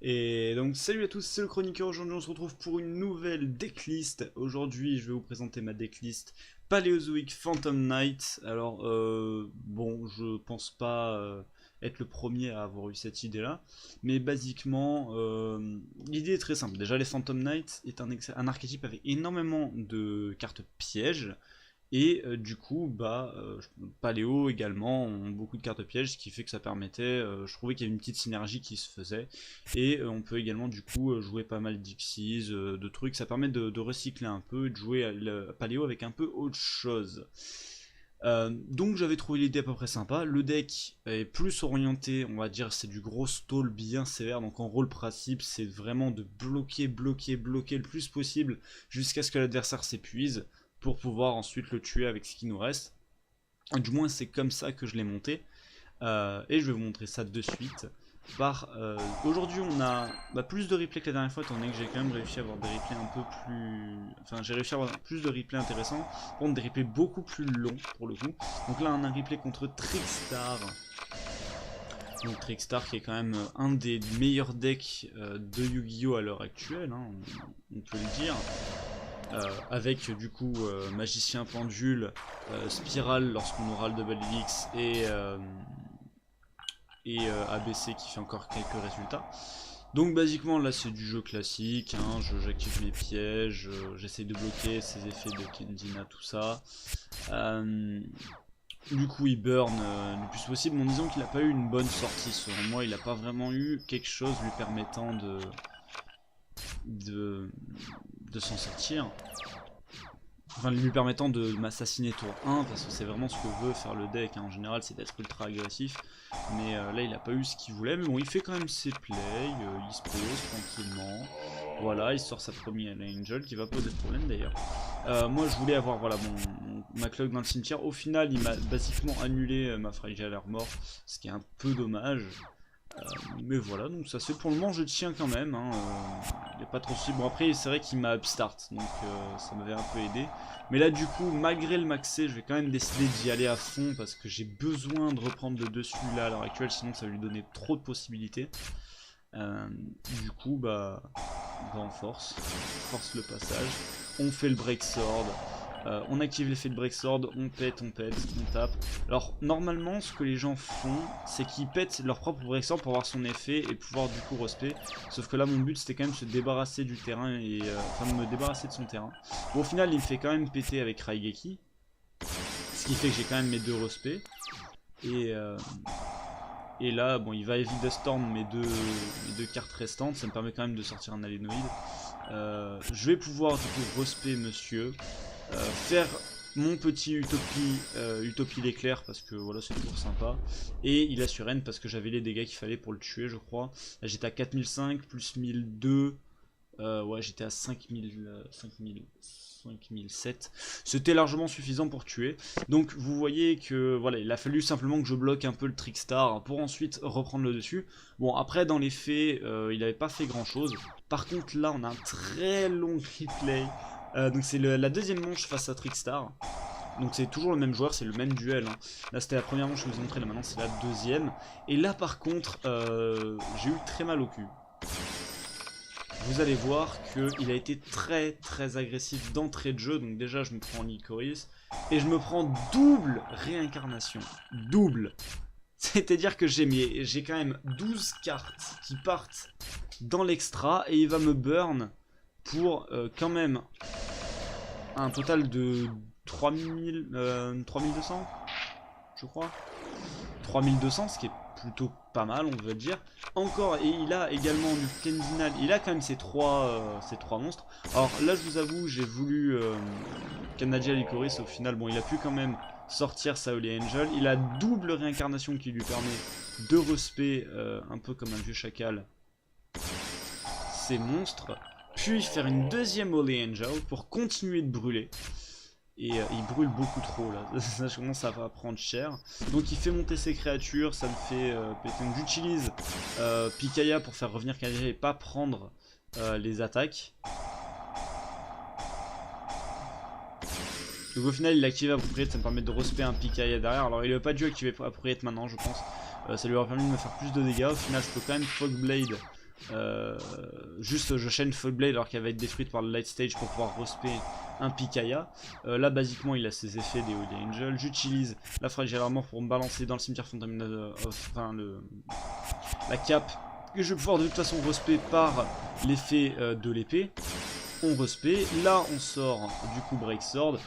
Et donc salut à tous, c'est le chroniqueur. Aujourd'hui on se retrouve pour une nouvelle decklist. Aujourd'hui je vais vous présenter ma decklist Paléozoique Phantom Knight. Alors bon, je pense pas être le premier à avoir eu cette idée là, mais basiquement l'idée est très simple. Déjà les Phantom Knight est un archétype avec énormément de cartes pièges. Et du coup, Paléo également ont beaucoup de cartes pièges, ce qui fait que ça permettait, je trouvais qu'il y avait une petite synergie qui se faisait. Et on peut également du coup jouer pas mal d'Xies, de trucs, ça permet de recycler un peu, et de jouer le Paléo avec un peu autre chose. Donc j'avais trouvé l'idée à peu près sympa. Le deck est plus orienté, on va dire, c'est du gros stall bien sévère. Donc en gros le principe c'est vraiment de bloquer le plus possible jusqu'à ce que l'adversaire s'épuise, pour pouvoir ensuite le tuer avec ce qui nous reste. Du moins c'est comme ça que je l'ai monté. Et je vais vous montrer ça de suite. Aujourd'hui on a plus de replays que la dernière fois, étant donné que j'ai quand même réussi à avoir des replays un peu plus... Enfin j'ai réussi à avoir plus de replays intéressants, par contre des replays beaucoup plus longs pour le coup. Donc là on a un replay contre Trickstar. Donc Trickstar qui est quand même un des meilleurs decks de Yu-Gi-Oh à l'heure actuelle, hein, on peut le dire. Avec du coup Magicien Pendule, Spirale lorsqu'on aura le Double Helix et ABC qui fait encore quelques résultats. Donc basiquement là c'est du jeu classique, hein, j'active mes pièges, j'essaie de bloquer ces effets de Kendina, tout ça. Du coup il burn le plus possible, mais disons qu'il n'a pas eu une bonne sortie selon moi, il n'a pas vraiment eu quelque chose lui permettant de s'en sortir, enfin lui permettant de m'assassiner tour 1, parce que c'est vraiment ce que veut faire le deck, hein. En général c'est d'être ultra agressif, mais là il a pas eu ce qu'il voulait, mais bon il fait quand même ses plays, il se pose tranquillement, voilà, il sort sa première Angel qui va poser problème d'ailleurs. Moi je voulais avoir voilà, ma cloque dans le cimetière, au final il m'a basiquement annulé ma Fragile Armor, ce qui est un peu dommage. Mais voilà, donc ça se fait pour le moment, je tiens quand même, hein, il n'y a pas trop de soucis. Bon après c'est vrai qu'il m'a upstart, donc ça m'avait un peu aidé. Mais là du coup, malgré le maxé, je vais quand même décider d'y aller à fond, parce que j'ai besoin de reprendre le dessus là à l'heure actuelle, sinon ça va lui donner trop de possibilités. Du coup on force le passage, on fait le break sword. On active l'effet de break sword, on pète, on tape. Alors normalement ce que les gens font, c'est qu'ils pètent leur propre break sword pour avoir son effet et pouvoir du coup respect. Sauf que là mon but c'était quand même de se débarrasser du terrain et enfin de me débarrasser de son terrain. Bon, au final il me fait quand même péter avec Raigeki, ce qui fait que j'ai quand même mes deux respects. Et là bon il va éviter Storm mes deux cartes restantes, ça me permet quand même de sortir un Alénoïde. Je vais pouvoir du coup respect monsieur. Faire mon petit Utopie l'éclair, parce que voilà c'est toujours sympa, et il a sur N parce que j'avais les dégâts qu'il fallait pour le tuer je crois. Là j'étais à 4005 plus 1002, ouais j'étais à 5007, c'était largement suffisant pour tuer. Donc vous voyez que voilà, il a fallu simplement que je bloque un peu le Trickstar pour ensuite reprendre le dessus. Bon après dans les faits il n'avait pas fait grand chose. Par contre là on a un très long replay. Donc c'est la deuxième manche face à Trickstar. Donc c'est toujours le même joueur, c'est le même duel, hein. Là c'était la première manche que je vous ai montré, là maintenant c'est la deuxième. Et là par contre, j'ai eu très mal au cul. Vous allez voir qu'il a été très agressif d'entrée de jeu. Donc déjà je me prends Lycoris et je me prends double réincarnation. Double. C'est-à-dire que j'ai quand même 12 cartes qui partent dans l'extra et il va me burn pour quand même un total de 3200 je crois, 3200, ce qui est plutôt pas mal on va dire. Encore, et il a également du Kendinal, il a quand même ces trois monstres. Alors là je vous avoue j'ai voulu Canadia Lycoris, au final bon il a pu quand même sortir sa Holy Angel, il a double réincarnation qui lui permet de respect un peu comme un vieux chacal ces monstres, puis faire une deuxième Holy Angel pour continuer de brûler. Et il brûle beaucoup trop là, ça commence à prendre cher. Donc il fait monter ses créatures, ça me fait péter. Donc j'utilise Picaya pour faire revenir Canadia et pas prendre les attaques. Donc au final il active Appropriate, ça me permet de respect un Picaya derrière. Alors il n'aurait pas dû activer Appropriate maintenant je pense, ça lui aurait permis de me faire plus de dégâts. Au final je peux quand même Fogblade juste je chaîne Full Blade alors qu'elle va être détruite par le Light Stage pour pouvoir respect un Picaya. Là basiquement il a ses effets des Holy Angel. J'utilise la Fragile Armor pour me balancer dans le cimetière Phantom enfin la cape que je vais pouvoir de toute façon respect par l'effet de l'épée. On respect, là on sort du coup Break Sword.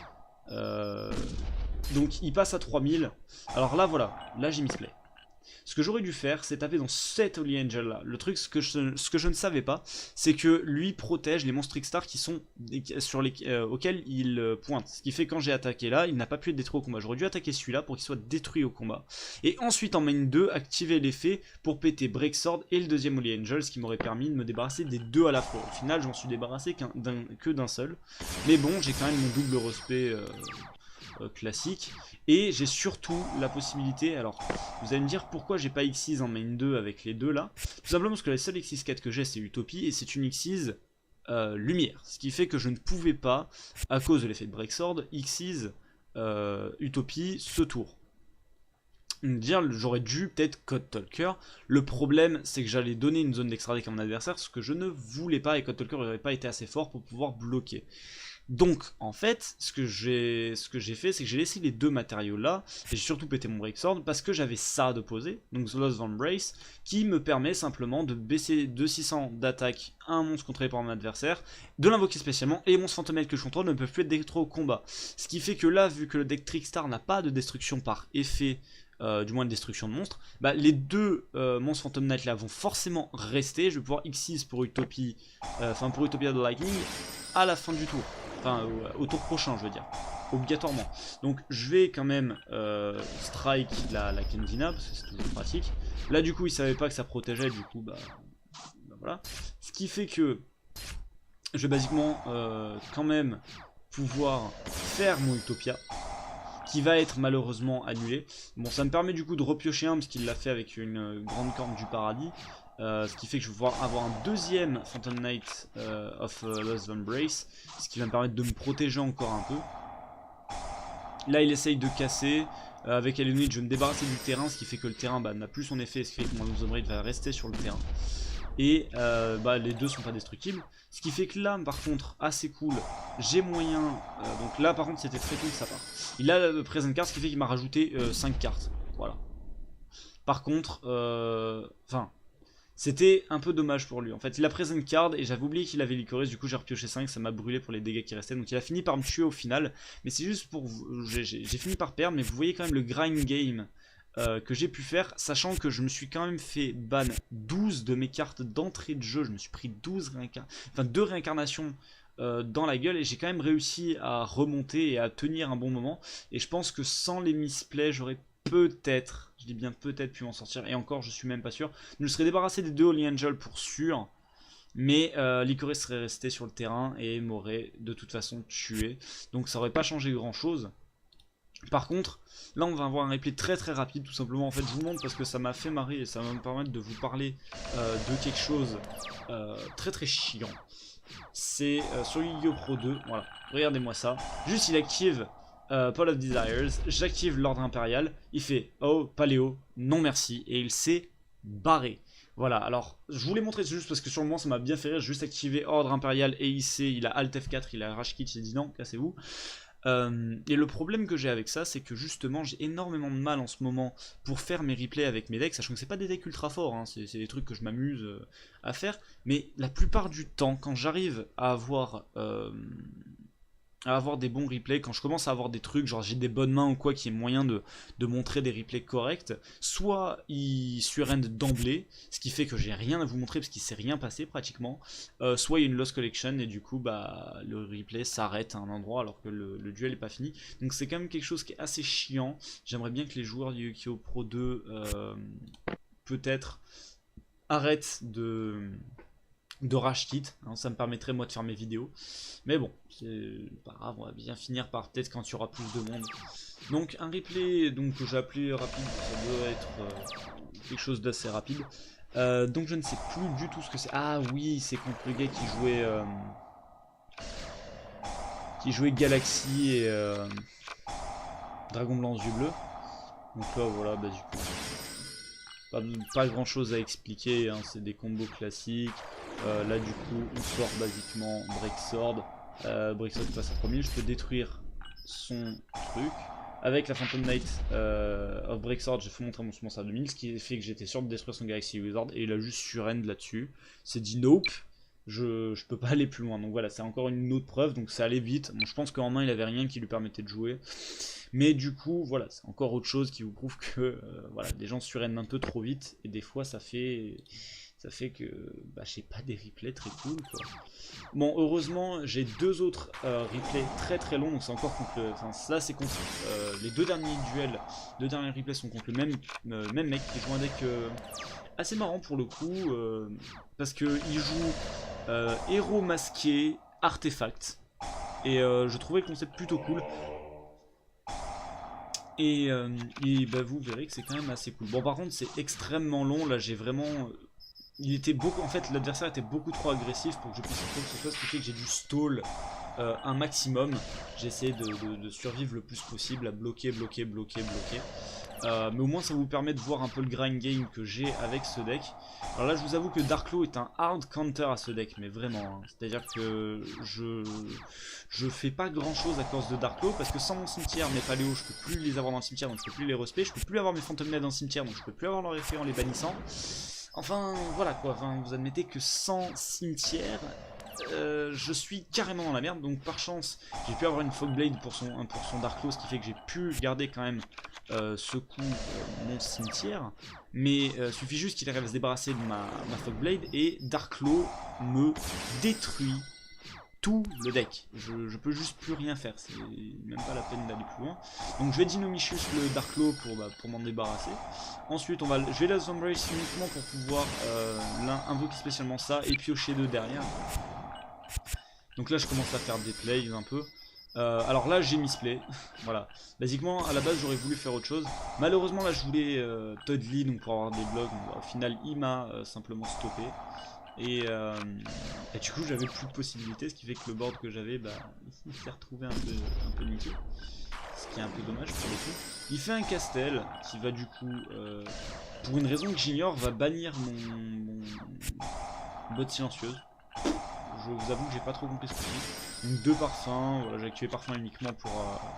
Donc il passe à 3000. Alors là voilà, là j'ai misplay. Ce que j'aurais dû faire, c'est taper dans cet Holy Angel là. Le truc, ce que je ne savais pas, c'est que lui protège les monstres Trickstar qui sont auxquels il pointe. Ce qui fait que quand j'ai attaqué là, il n'a pas pu être détruit au combat. J'aurais dû attaquer celui-là pour qu'il soit détruit au combat. Et ensuite en main 2, activer l'effet pour péter Break Sword et le deuxième Holy Angel, ce qui m'aurait permis de me débarrasser des deux à la fois. Au final, j'en suis débarrassé que d'un seul. Mais bon, j'ai quand même mon double respect classique. Et j'ai surtout la possibilité, alors vous allez me dire pourquoi j'ai pas Xyz en main 2 avec les deux là. Tout simplement parce que la seule Xyz 4 que j'ai c'est Utopie et c'est une Xyz lumière. Ce qui fait que je ne pouvais pas, à cause de l'effet de Break Sword, Xyz Utopie ce tour. J'aurais dû peut-être Code Talker. Le problème c'est que j'allais donner une zone d'extra deck à mon adversaire, ce que je ne voulais pas, et Code Talker n'aurait pas été assez fort pour pouvoir bloquer. Donc en fait ce que j'ai fait c'est que j'ai laissé les deux matériaux là et j'ai surtout pété mon Break Sword parce que j'avais ça de poser, donc The Lost Embrace, qui me permet simplement de baisser de 600 d'attaque à un monstre contrôlé par mon adversaire, de l'invoquer spécialement, et les monstres fantômes que je contrôle ne peuvent plus être détruits au combat. Ce qui fait que là, vu que le deck Trickstar n'a pas de destruction par effet, du moins de destruction de monstres, bah, les deux monstres Phantom Knight là vont forcément rester. Je vais pouvoir X6 pour Utopie, pour Utopia de Lightning à la fin du tour. Enfin, au tour prochain, je veux dire. Obligatoirement. Donc, je vais quand même strike la Kendina, parce que c'est toujours pratique. Là, du coup, il savait pas que ça protégeait, du coup, bah voilà. Ce qui fait que je vais basiquement quand même pouvoir faire mon Utopia, qui va être malheureusement annulé. Bon, ça me permet du coup de repiocher un, parce qu'il l'a fait avec une grande corne du paradis. Ce qui fait que je vais pouvoir avoir un deuxième Phantom Knight of Lost Embrace, ce qui va me permettre de me protéger encore un peu. Là il essaye de casser, avec Elenid je vais me débarrasser du terrain, ce qui fait que le terrain n'a plus son effet, ce qui fait que mon Lost Embrace va rester sur le terrain. Et les deux sont pas destructibles, ce qui fait que là par contre assez cool, j'ai moyen, donc là par contre c'était très cool de sa part. Il a le present card, ce qui fait qu'il m'a rajouté 5 cartes, voilà. Par contre, c'était un peu dommage pour lui. En fait, il a present card et j'avais oublié qu'il avait Licorice. Du coup, j'ai repioché 5. Ça m'a brûlé pour les dégâts qui restaient. Donc, il a fini par me tuer au final. Mais c'est juste pour vous. J'ai fini par perdre. Mais vous voyez quand même le grind game que j'ai pu faire. Sachant que je me suis quand même fait ban 12 de mes cartes d'entrée de jeu. Je me suis pris 2 réincarnations dans la gueule. Et j'ai quand même réussi à remonter et à tenir un bon moment. Et je pense que sans les misplays, j'aurais peut-être, je dis bien peut-être, pu m'en sortir, et encore je suis même pas sûr. Je me serais débarrassé des deux Holy Angel pour sûr, mais Licorice serait resté sur le terrain et m'aurait de toute façon tué, donc ça aurait pas changé grand chose. Par contre, là on va avoir un replay très très rapide, tout simplement. En fait je vous montre parce que ça m'a fait marrer et ça va me permettre de vous parler de quelque chose très très chiant. C'est sur Yu-Gi-Oh! Pro 2, voilà, regardez-moi ça, juste il active Paul of Desires, j'active l'ordre impérial, il fait oh paléo, non merci, et il s'est barré. Voilà, alors je voulais montrer juste parce que sur le moment ça m'a bien fait rire, juste activé ordre impérial et il a Alt F4, il a Rage Kit, il s'est dit non, cassez-vous. Et le problème que j'ai avec ça, c'est que justement j'ai énormément de mal en ce moment pour faire mes replays avec mes decks, sachant que c'est pas des decks ultra forts, hein, c'est des trucs que je m'amuse à faire, mais la plupart du temps, quand j'arrive à avoir des bons replays, quand je commence à avoir des trucs, genre j'ai des bonnes mains ou quoi, qui est moyen de montrer des replays corrects, soit ils surrendent d'emblée, ce qui fait que j'ai rien à vous montrer parce qu'il s'est rien passé pratiquement, soit il y a une lost collection et du coup bah le replay s'arrête à un endroit alors que le duel est pas fini, donc c'est quand même quelque chose qui est assez chiant. J'aimerais bien que les joueurs du Yu-Gi-Oh! Pro 2 peut-être arrêtent de Rage Kit, hein, ça me permettrait moi de faire mes vidéos, mais bon c'est pas grave, on va bien finir par peut-être quand il y aura plus de monde. Donc un replay donc, que j'ai appelé rapide, ça doit être quelque chose d'assez rapide, donc je ne sais plus du tout ce que c'est. Ah oui, c'est contre le gars qui jouait Galaxy et Dragon Blanc yeux bleus, donc là voilà, bah du coup pas grand chose à expliquer, hein, c'est des combos classiques. Là du coup on sort basiquement Breaksword. Breaksword qui passe à 3000, je peux détruire son truc. Avec la Phantom Knight of Breaksword, j'ai fait montrer mon monstre à 2000, ce qui fait que j'étais sûr de détruire son Galaxy Wizard, et il a juste surend là-dessus. C'est dit nope, je peux pas aller plus loin. Donc voilà, c'est encore une autre preuve, donc ça allait vite. Bon, je pense qu'en main il avait rien qui lui permettait de jouer. Mais du coup, voilà, c'est encore autre chose qui vous prouve que voilà, des gens surrendent un peu trop vite, et des fois ça fait que bah, j'ai pas des replays très cool quoi. Bon, heureusement j'ai deux autres replays très longs, donc c'est encore contre le... Enfin là c'est contre les deux derniers replays sont contre le même mec qui joue un deck assez marrant pour le coup, parce que il joue héros masqué, artefact, et je trouvais le concept plutôt cool. Et bah, vous verrez que c'est quand même assez cool. Bon par contre c'est extrêmement long, là j'ai vraiment... Il était beaucoup, en fait l'adversaire était beaucoup trop agressif pour que je puisse faire quoi que ce soit, ce qui fait que j'ai dû stall un maximum. J'ai essayé de survivre le plus possible, à bloquer. Mais au moins ça vous permet de voir un peu le grind game que j'ai avec ce deck. Alors là je vous avoue que Darklo est un hard counter à ce deck, mais vraiment, hein. C'est à dire que je fais pas grand chose à cause de Darklo, parce que sans mon cimetière, mes paléos je peux plus les avoir dans le cimetière, donc je peux plus les respect, je peux plus avoir mes Phantom Knight dans le cimetière, donc je peux plus avoir leur effet en les bannissant. Enfin voilà quoi, enfin, vous admettez que sans cimetière, je suis carrément dans la merde. Donc par chance j'ai pu avoir une Fogblade pour son Darklo, ce qui fait que j'ai pu garder quand même ce coup mon cimetière. Mais suffit juste qu'il arrive à se débarrasser de ma Fogblade et Darklo me détruit tout le deck. Je peux juste plus rien faire, c'est même pas la peine d'aller plus loin. Donc je vais Dinomicious le Darklo pour m'en débarrasser. Ensuite je vais la Zombrace uniquement pour pouvoir invoquer spécialement ça et piocher deux derrière. Donc là je commence à faire des plays un peu. Alors là j'ai misplay, voilà. Basiquement à la base j'aurais voulu faire autre chose. Malheureusement là je voulais Toddly donc pour avoir des blocs. Donc, au final il m'a simplement stoppé. Et du coup j'avais plus de possibilités, ce qui fait que le board que j'avais, bah, il s'est retrouvé un peu niqué. Ce qui est un peu dommage pour le coup. Il fait un castel qui va du coup, pour une raison que j'ignore, va bannir mon bot silencieuse. Je vous avoue que j'ai pas trop compris ce que c'est. Donc deux parfums, voilà, j'ai activé parfum uniquement pour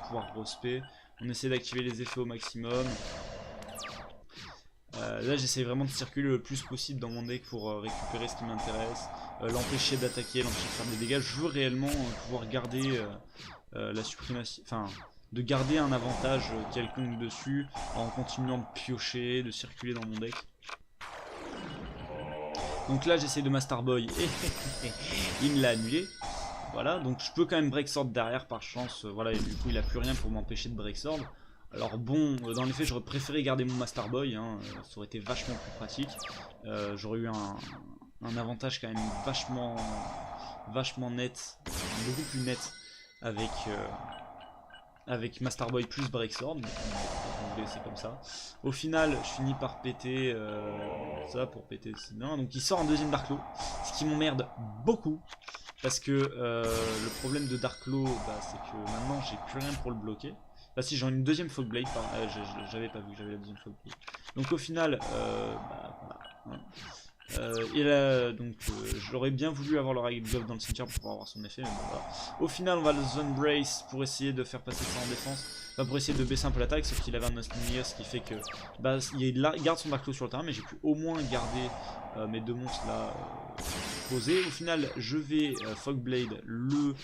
pouvoir respect. On essaie d'activer les effets au maximum. Là j'essaie vraiment de circuler le plus possible dans mon deck pour récupérer ce qui m'intéresse, l'empêcher d'attaquer, l'empêcher de faire des dégâts. Je veux réellement pouvoir garder la suprématie, enfin de garder un avantage quelconque dessus en continuant de piocher, de circuler dans mon deck. Donc là j'essaie de Master Boy et il me l'a annulé. Voilà, donc je peux quand même Breaksword derrière par chance, voilà, et du coup il a plus rien pour m'empêcher de Breaksword. Alors bon, dans les faits j'aurais préféré garder mon Master Boy, hein, ça aurait été vachement plus pratique. J'aurais eu un avantage quand même vachement net, beaucoup plus net avec Master Boy plus Breaksword, mais on va laisser comme ça. Au final je finis par péter ça pour péter sinon, donc il sort un deuxième Darklo, ce qui m'emmerde beaucoup. Parce que le problème de Darklo, bah, c'est que maintenant j'ai plus rien pour le bloquer. Bah si, j'ai une deuxième Fogblade, j'avais pas vu que j'avais la deuxième Fogblade. Donc au final, bah, voilà. Et là, donc j'aurais bien voulu avoir le Ragged Glove dans le cimetière pour pouvoir avoir son effet, mais bon voilà. Au final, on va le Zone Brace pour essayer de faire passer ça en défense. Enfin, pour essayer de baisser un peu l'attaque, sauf qu'il avait un Nostalgia, ce qui fait que bah, il garde son Darklo sur le terrain, mais j'ai pu au moins garder mes deux monstres là posés. Au final, je vais Fogblade le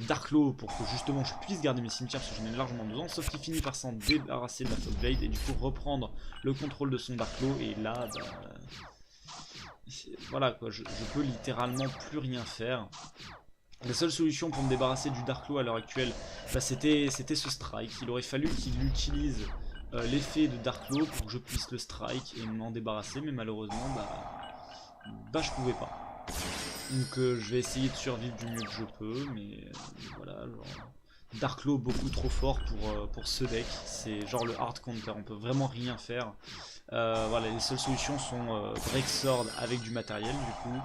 Darklo pour que justement je puisse garder mes cimetières parce que j'en ai largement besoin, sauf qu'il finit par s'en débarrasser de la Fogblade et du coup reprendre le contrôle de son Darklo, et là bah, voilà quoi, je peux littéralement plus rien faire. La seule solution pour me débarrasser du Darklo à l'heure actuelle, bah, c'était ce strike. Il aurait fallu qu'il utilise l'effet de Darklo pour que je puisse le strike et m'en débarrasser, mais malheureusement bah je pouvais pas. Donc je vais essayer de survivre du mieux que je peux, mais voilà, genre, Darklo beaucoup trop fort pour ce deck, c'est genre le hard counter, on peut vraiment rien faire. Voilà, les seules solutions sont Breaksword avec du matériel du coup,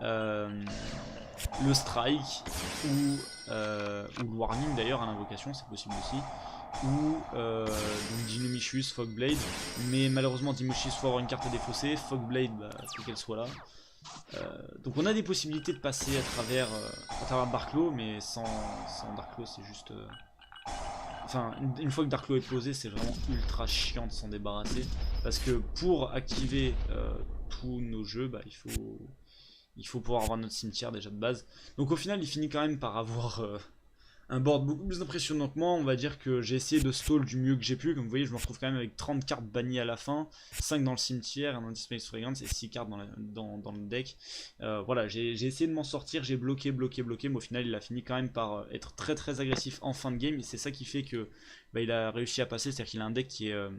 le strike ou le warning d'ailleurs à l'invocation, c'est possible aussi. ou donc Dinomiscus, Fogblade, mais malheureusement Dinomiscus faut avoir une carte à défausser, Fogblade bah, faut qu'elle soit là. Donc on a des possibilités de passer à travers Darklo, mais sans Darklo c'est juste... Enfin, une fois que Darklo est posé, c'est vraiment ultra chiant de s'en débarrasser, parce que pour activer tous nos jeux, bah, il faut pouvoir avoir notre cimetière déjà de base. Donc au final il finit quand même par avoir... un board beaucoup plus impressionnant que moi. On va dire que j'ai essayé de stall du mieux que j'ai pu. Comme vous voyez, je me retrouve quand même avec 30 cartes bannies à la fin, 5 dans le cimetière, un Anti-Space Fragrance et 6 cartes dans le deck. Voilà, j'ai essayé de m'en sortir, j'ai bloqué, mais au final il a fini quand même par être très très agressif en fin de game. Et c'est ça qui fait que bah, il a réussi à passer, c'est-à-dire qu'il a un deck qui est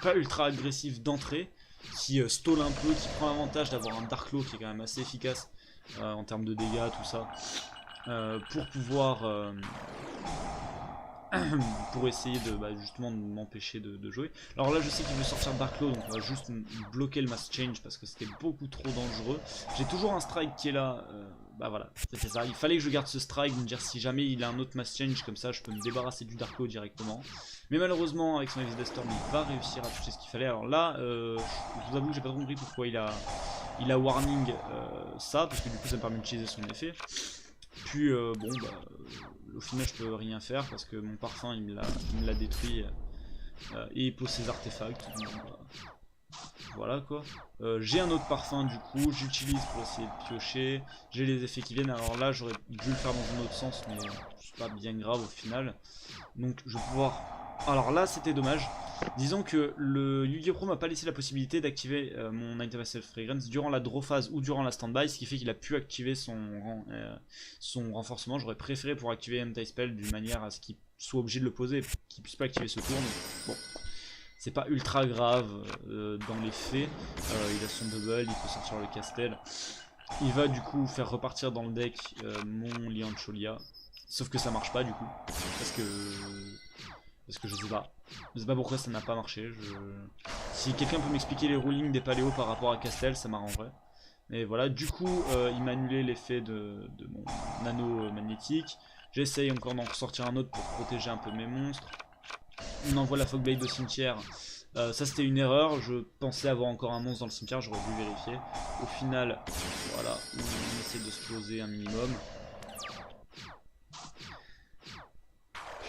pas ultra agressif d'entrée, qui stall un peu, qui prend l'avantage d'avoir un Darklo qui est quand même assez efficace en termes de dégâts, tout ça. Pour pouvoir pour essayer de bah, justement de m'empêcher de jouer. Alors là je sais qu'il veut sortir Darklo, donc on va juste bloquer le Mass Change parce que c'était beaucoup trop dangereux. J'ai toujours un strike qui est là, bah voilà, c'était ça, il fallait que je garde ce strike, me dire si jamais il a un autre Mass Change comme ça je peux me débarrasser du Darklo directement. Mais malheureusement avec son Abyss Storm il va réussir à toucher ce qu'il fallait. Alors là je vous avoue que j'ai pas trop compris pourquoi il a warning ça, parce que du coup ça me permet d'utiliser son effet. Puis bon bah au final je peux rien faire parce que mon parfum il me l'a détruit et il pose ses artefacts. Donc, bah, voilà quoi. J'ai un autre parfum du coup, j'utilise pour essayer de piocher. J'ai les effets qui viennent. Alors là j'aurais dû le faire dans un autre sens mais c'est pas bien grave au final. Donc je vais pouvoir... Alors là c'était dommage. Disons que le Yu-Gi-Oh! Pro m'a pas laissé la possibilité d'activer mon Item Self Fragrance durant la draw phase ou durant la standby, ce qui fait qu'il a pu activer son renforcement. J'aurais préféré pour activer Anti-Spell d'une manière à ce qu'il soit obligé de le poser et qu'il puisse pas activer ce tour. Mais bon, c'est pas ultra grave dans les faits. Il a son double, il peut sortir le castel. Il va du coup faire repartir dans le deck mon Lian Cholia. Sauf que ça marche pas du coup. Parce que je sais pas. Je sais pas pourquoi ça n'a pas marché. Si quelqu'un peut m'expliquer les rulings des paléos par rapport à Castel, ça m'arrangerait. Mais voilà, du coup, il m'a annulé l'effet de mon nano magnétique. J'essaye encore d'en ressortir un autre pour protéger un peu mes monstres. On envoie la Fogblade au cimetière. Ça c'était une erreur, je pensais avoir encore un monstre dans le cimetière, j'aurais dû vérifier. Au final, voilà, on essaie de se poser un minimum.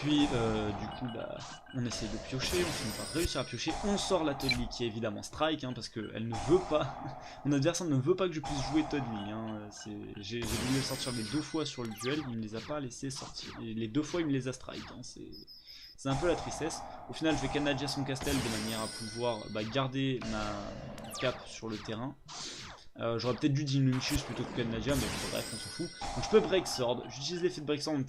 Puis du coup bah, on essaie de piocher, on finit par réussir à piocher, on sort la Toadly qui est évidemment strike parce qu'elle ne veut pas, mon adversaire ne veut pas que je puisse jouer Toadly. J'ai voulu le sortir les 2 fois sur le duel, il me les a pas laissé sortir, et les 2 fois il me les a strike, c'est un peu la tristesse. Au final je vais Canadier son castel de manière à pouvoir garder ma cape sur le terrain. J'aurais peut-être dû Dinomiscus plutôt que Cannadia, mais bref, on s'en fout. Donc je peux Break Sword, j'utilise l'effet de Break Sword en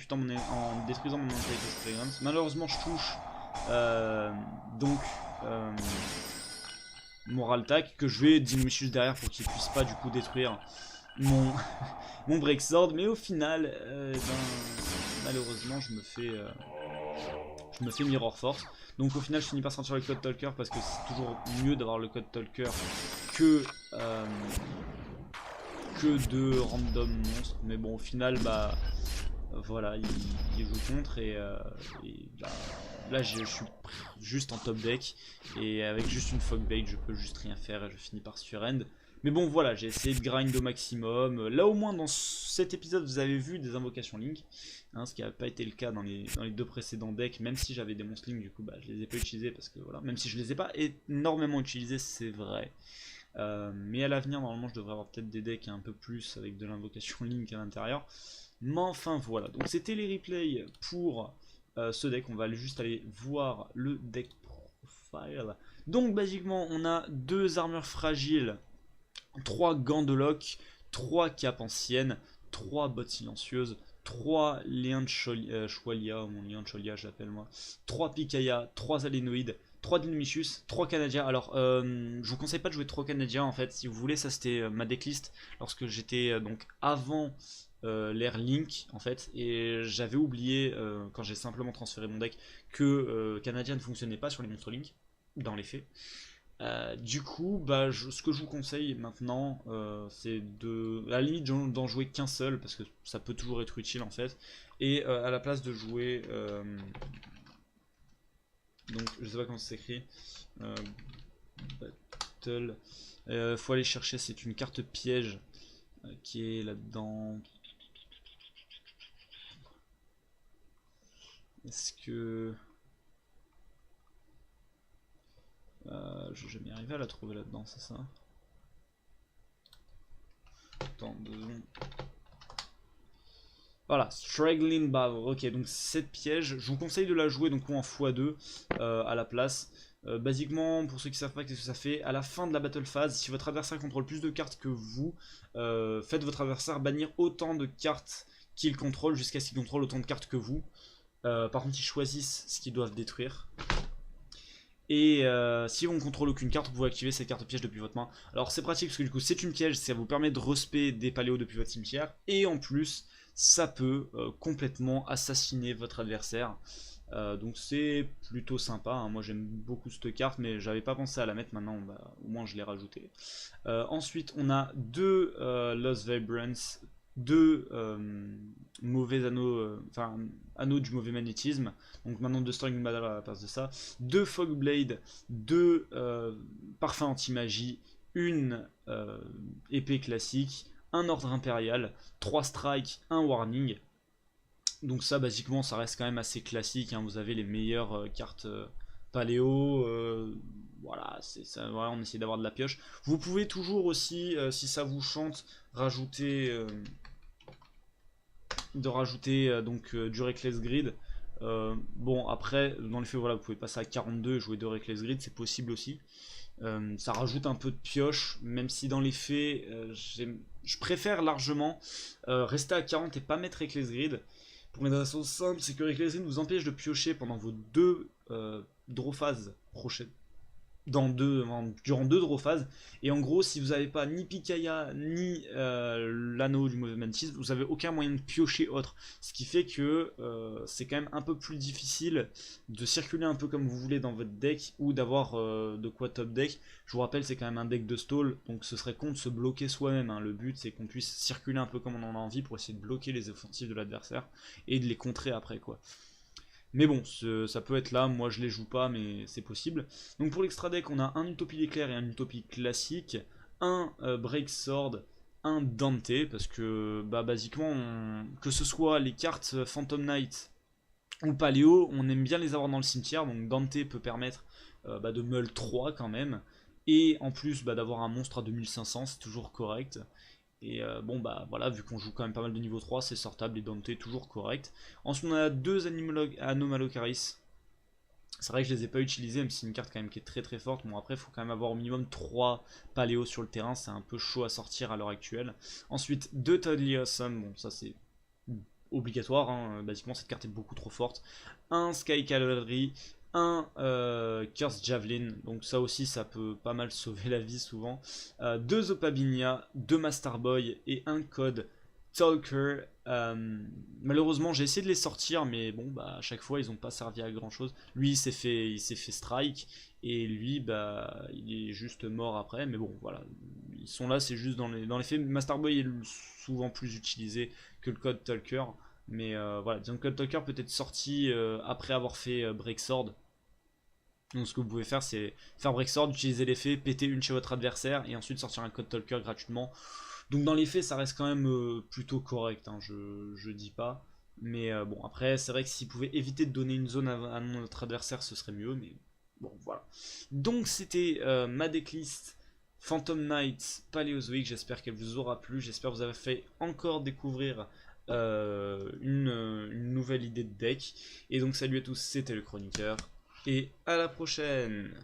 détruisant mon Anti Experience. Malheureusement, je touche Moral Tack, que je vais Dinomiscus derrière pour qu'il puisse pas du coup détruire mon, mon Break Sword. Mais au final, malheureusement, je me fais Mirror Force. Donc au final je finis par sortir le Code Talker parce que c'est toujours mieux d'avoir le Code Talker que de random monstres. Mais bon au final bah voilà il joue contre et bah, là je suis juste en top deck et avec juste une Fogblade je peux juste rien faire et je finis par surrend. Mais bon voilà, j'ai essayé de grind au maximum. Là au moins dans cet épisode vous avez vu des invocations Link, hein, ce qui n'a pas été le cas dans les 2 précédents decks, même si j'avais des monstres Link du coup bah, je les ai pas utilisés parce que voilà, même si je les ai pas énormément utilisés c'est vrai. Mais à l'avenir normalement je devrais avoir peut-être des decks un peu plus avec de l'invocation Link à l'intérieur. Mais enfin voilà, donc c'était les replays pour ce deck, on va juste aller voir le deck profile. Donc basiquement on a 2 armures fragiles, 3 gants de lock, 3 capes anciennes, 3 bottes silencieuses, 3 liens de Cholia, mon lien de Cholia je l'appelle moi, 3 Picaya, 3 Alénoïdes, 3 Dynamicius, 3 Canadiens. Alors je vous conseille pas de jouer 3 Canadiens en fait, si vous voulez, ça c'était ma decklist lorsque j'étais donc avant l'ère Link en fait, et j'avais oublié quand j'ai simplement transféré mon deck que Canadien ne fonctionnait pas sur les monstres Link, dans les faits. Du coup, bah, ce que je vous conseille maintenant, c'est à la limite d'en jouer qu'un seul, parce que ça peut toujours être utile en fait, et à la place de jouer donc je sais pas comment ça s'écrit. Battle. Faut aller chercher, c'est une carte piège qui est là-dedans. Est-ce que... je vais jamais arriver à la trouver là-dedans, c'est ça? Attends, 2 secondes. Voilà, Straggling Bow. Ok, donc cette piège, je vous conseille de la jouer donc en x2 à la place. Basiquement, pour ceux qui ne savent pas qu'est-ce que ça fait, à la fin de la battle phase, si votre adversaire contrôle plus de cartes que vous, faites votre adversaire bannir autant de cartes qu'il contrôle jusqu'à ce qu'il contrôle autant de cartes que vous. Par contre, ils choisissent ce qu'ils doivent détruire. Et si on ne contrôle aucune carte, vous pouvez activer cette carte piège depuis votre main. Alors c'est pratique parce que du coup c'est une piège, ça vous permet de respect des paléos depuis votre cimetière. Et en plus, ça peut complètement assassiner votre adversaire. Donc c'est plutôt sympa, hein. Moi j'aime beaucoup cette carte, mais j'avais pas pensé à la mettre, maintenant bah, au moins je l'ai rajoutée. Ensuite on a deux Lost Vibrance, deux mauvais anneaux, enfin anneaux du mauvais magnétisme, donc maintenant deux Stirring Battle à la place de ça, deux Fogblade, deux parfums anti-magie, une épée classique, un ordre impérial, 3 strikes, un warning. Donc ça basiquement ça reste quand même assez classique, hein. Vous avez les meilleures cartes paléo, voilà, ça, voilà, on essaie d'avoir de la pioche. Vous pouvez toujours aussi, si ça vous chante, rajouter donc du Reckless Grid. Bon après dans les faits voilà, vous pouvez passer à 42 et jouer de Reckless Grid, c'est possible aussi. Ça rajoute un peu de pioche, même si dans les faits je préfère largement rester à 40 et pas mettre Reckless Grid. Pour une raison simple, c'est que Reckless Grid vous empêche de piocher pendant vos deux draw phases prochaines. Durant deux draw phases, et en gros si vous n'avez pas ni Picaya ni l'anneau du mauvais magnétisme, vous n'avez aucun moyen de piocher autre, ce qui fait que c'est quand même un peu plus difficile de circuler un peu comme vous voulez dans votre deck, ou d'avoir de quoi top deck. Je vous rappelle, c'est quand même un deck de stall, donc ce serait con de se bloquer soi-même, hein. Le but c'est qu'on puisse circuler un peu comme on en a envie pour essayer de bloquer les offensives de l'adversaire et de les contrer après quoi. Mais bon, ça peut être là, moi je les joue pas, mais c'est possible. Donc pour l'extra deck, on a un Utopie d'éclair et un Utopie classique, un Break Sword, un Dante, parce que bah, basiquement, que ce soit les cartes Phantom Knight ou Paléo, on aime bien les avoir dans le cimetière, donc Dante peut permettre bah, de meul 3 quand même, et en plus bah, d'avoir un monstre à 2500, c'est toujours correct. Et bon bah voilà, vu qu'on joue quand même pas mal de niveau 3, c'est sortable, et Dante est toujours correct. Ensuite on a deux Anomalocaris. C'est vrai que je les ai pas utilisés, même si c'est une carte quand même qui est très très forte. Bon après il faut quand même avoir au minimum 3 paléos sur le terrain, c'est un peu chaud à sortir à l'heure actuelle. Ensuite deux Totally Awesome, bon ça c'est obligatoire, hein. Basiquement cette carte est beaucoup trop forte. Un Sky Cavalry, un Curse Javelin, donc ça aussi ça peut pas mal sauver la vie souvent. Deux Opabinia, deux Master Boy et un code Talker. Malheureusement j'ai essayé de les sortir, mais bon bah à chaque fois ils ont pas servi à grand chose. Lui il s'est fait strike, et lui bah il est juste mort après, mais bon voilà, ils sont là, c'est juste dans les faits. Master Boy est souvent plus utilisé que le code Talker, mais voilà, disons que le Code Talker peut être sorti après avoir fait Break Sword. Donc ce que vous pouvez faire, c'est faire Break Sword, utiliser l'effet, péter une chez votre adversaire et ensuite sortir un Code Talker gratuitement. Donc dans les faits, ça reste quand même plutôt correct, hein, je dis pas. Mais bon, après, c'est vrai que s'il pouvait éviter de donner une zone à notre adversaire, ce serait mieux. Mais bon, voilà. Donc c'était ma decklist Phantom Knight Paléozoique. J'espère qu'elle vous aura plu. J'espère que vous avez fait encore découvrir une nouvelle idée de deck. Et donc salut à tous, c'était le chroniqueur. Et à la prochaine!